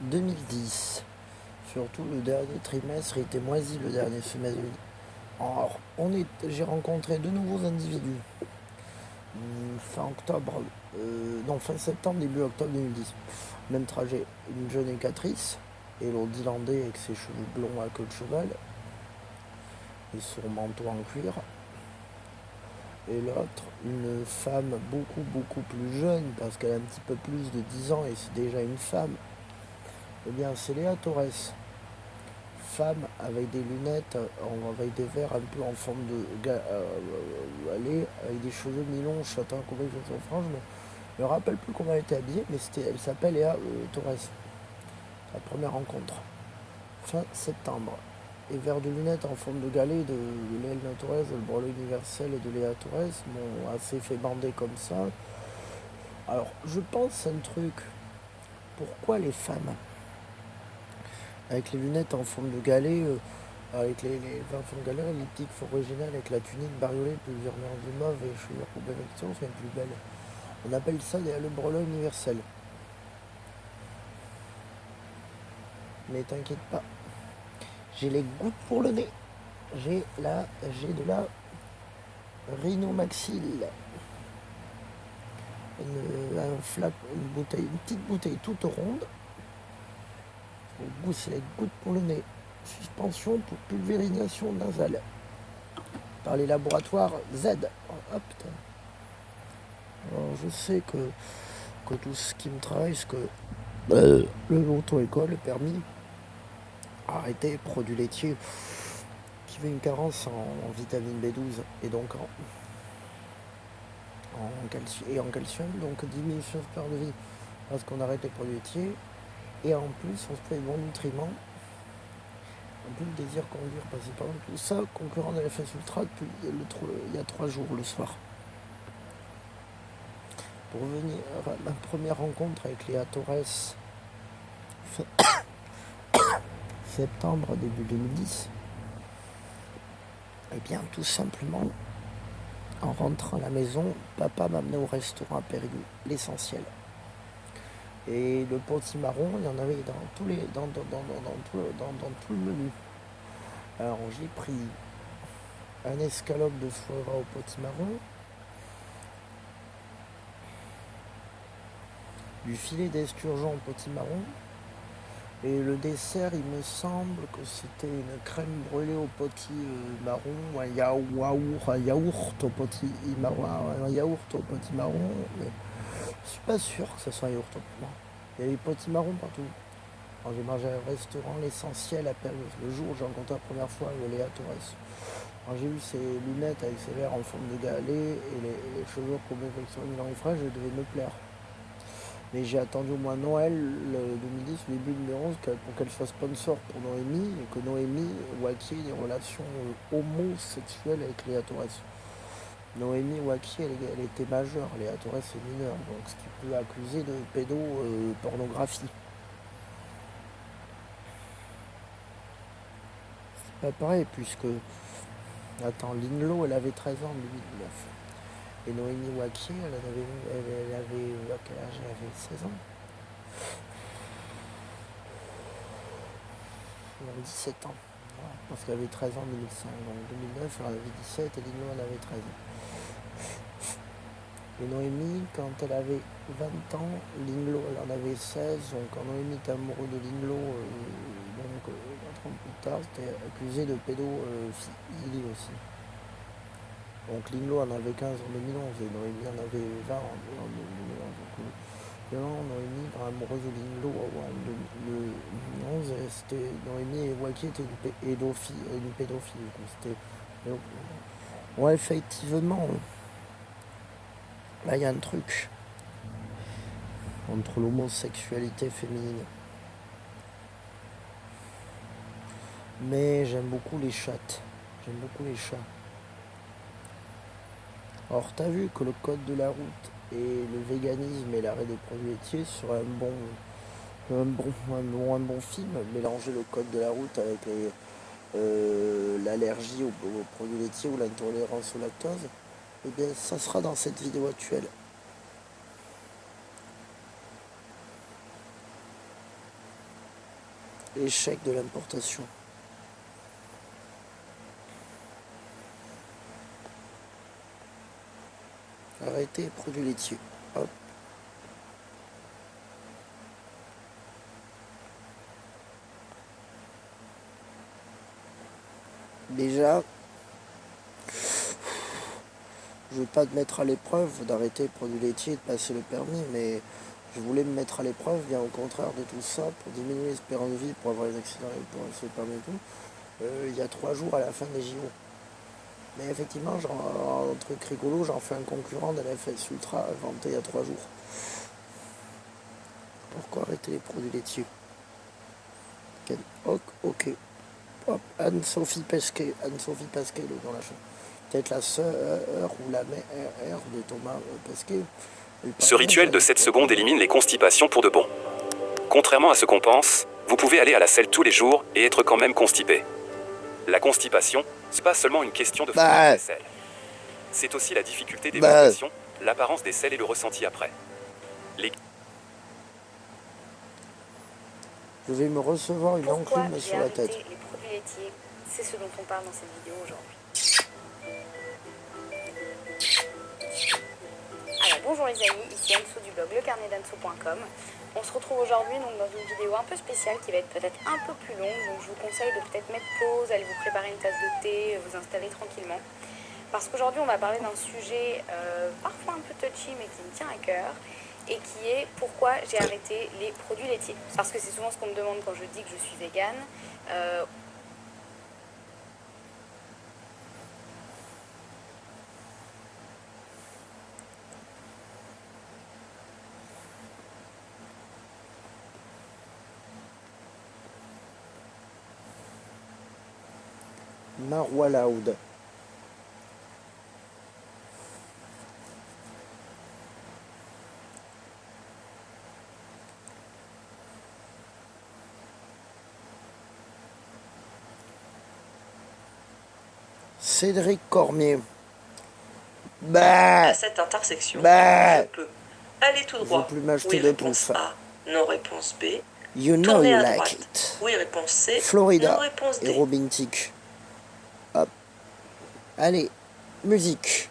2010. Surtout le dernier trimestre était moisi, le dernier semestre. Alors, j'ai rencontré de nouveaux individus. Fin octobre, non, fin septembre, début octobre 2010. Même trajet, une jeune éducatrice et l'autre Islandais avec ses cheveux blonds à queue de cheval et son manteau en cuir. Et l'autre, une femme beaucoup plus jeune, parce qu'elle a un petit peu plus de 10 ans et c'est déjà une femme. Eh bien, c'est Léa Torres. Femme avec des lunettes, avec des verres un peu en forme de allez, avec des cheveux mi-longs, châtain, convection frange. Je me rappelle plus comment elle était habillée, mais elle s'appelle Léa Torres. La première rencontre. Fin septembre. Et verres de lunettes en forme de galet de Léa Torres, le brevet universel et de Léa Torres m'ont assez fait bander comme ça. Alors, je pense un truc. Pourquoi les femmes avec les lunettes en forme de galet, avec les forme de galet, elliptique, fort original, avec la tunique bariolée, plusieurs mélanges de mauve et cheveux pour perfection, c'est plus belle. On appelle ça le breloin universel. Mais t'inquiète pas, j'ai les gouttes pour le nez. J'ai de la rhinomaxille. Une petite bouteille toute ronde. Au goût, c'est les gouttes pour le nez. Suspension pour pulvérisation nasale. Par les laboratoires Z. Oh, putain. Alors, je sais que tout ce qui me travaille, ce que l'auto-école, le permis, arrêter produits laitiers qui fait une carence en vitamine B12 et donc en calcium, donc diminution de perte de vie parce qu'on arrête les produits laitiers et en plus on se fait de bons nutriments, en plus le désir conduire, passer par tout ça, concurrent de la FS Ultra depuis il y a 3 jours le soir. Pour venir à ma première rencontre avec Léa Torres, septembre, début 2010, et bien tout simplement, en rentrant à la maison, papa m'a amené au restaurant à Périgueux, l'essentiel. Et le potimarron, il y en avait dans tout le menu. Alors j'ai pris un escalope de foie gras au potimarron, du filet d'esturgeon au potimarron, et le dessert, il me semble que c'était une crème brûlée au potimarron, un yaourt au potimarron, mais je suis pas sûr que ce soit un yaourt au potimarron. Il y avait potimarron partout. Alors j'ai mangé au restaurant l'essentiel à Périgueux, le jour où j'ai rencontré la première fois Léa Torres. Alors j'ai vu ses lunettes avec ses verres en forme de galet et les cheveux comme effectivement Milan et fraîche, je devais me plaire. Mais j'ai attendu au moins Noël 2010, début 2011, pour qu'elle soit sponsor pour Noémie, et que Noémie Wakier ait des relations homosexuelles avec Léa Torres. Noémie Wakier, elle était majeure, Léa Torres est mineure, donc ce qui peut accuser de pédopornographie. C'est pas pareil, puisque... Attends, Linlo, elle avait 13 ans en 2009. Et Noémie Wakier, elle avait à quel âge elle avait 16 ans. 17 ans. Voilà, parce qu'elle avait 13 ans en 2005. Donc 2009, elle avait 17 et Linlo, elle avait 13 ans. Et Noémie, quand elle avait 20 ans, Linlo, elle en avait 16. Donc quand Noémie était amoureux de Linlo, donc 4 ans plus tard, c'était accusé de pédophilie aussi. Donc Linlo en avait 15 en 2011 et Noémie en avait 20 en 2011. Donc Noémie, amoureuse de Linlo en 2011, c'était Noémie et Wakier étaient une pédophile. Ouais, effectivement, là il y a un truc entre l'homosexualité féminine. Mais j'aime beaucoup les chattes. J'aime beaucoup les chats. Alors t'as vu que le code de la route et le véganisme et l'arrêt des produits laitiers seraient un bon film, mélanger le code de la route avec l'allergie aux produits laitiers ou l'intolérance au lactose, et bien ça sera dans cette vidéo actuelle. Échec de l'importation. Arrêter produits laitiers. Hop. Déjà, je ne veux pas te mettre à l'épreuve d'arrêter les produits laitiers et de passer le permis, mais je voulais me mettre à l'épreuve, bien au contraire de tout ça, pour diminuer l'espérance de vie, pour avoir les accidents et pour passer le permis et tout. Il y a 3 jours à la fin des JO. Mais effectivement, un truc rigolo, j'en fais un concurrent de la FS Ultra inventé il y a 3 jours. Pourquoi arrêter les produits laitiers? Ok. Hop, Anne-Sophie Pesquet le dans la chaîne. Peut-être la sœur ou la mère de Thomas Pesquet. Ce rituel de 7 secondes élimine les constipations pour de bon. Contrairement à ce qu'on pense, vous pouvez aller à la selle tous les jours et être quand même constipé. La constipation, c'est pas seulement une question de fluide des selles. C'est aussi la difficulté d'évacuation, l'apparence des selles et le ressenti après. Je vais me recevoir une enclume sur la tête. Les produits laitiers, c'est ce dont on parle dans cette vidéo aujourd'hui. Alors bonjour les amis, ici Anso du blog lecarnetdanso.com. On se retrouve aujourd'hui donc dans une vidéo un peu spéciale qui va être peut-être un peu plus longue, donc je vous conseille de peut-être mettre pause, aller vous préparer une tasse de thé, vous installer tranquillement. Parce qu'aujourd'hui on va parler d'un sujet parfois un peu touchy mais qui me tient à cœur, et qui est pourquoi j'ai arrêté les produits laitiers. Parce que c'est souvent ce qu'on me demande quand je dis que je suis végane. Marwa Loud. Cédric Cormier. À cette intersection, je peux aller tout droit. Je veux plus m'acheter Oui, de réponse bouffe. A. Non, réponse B. You know Tournez you à like droite. it. Oui, réponse C. Florida Non, réponse D. et Robin Thicke. Hop. Allez, musique.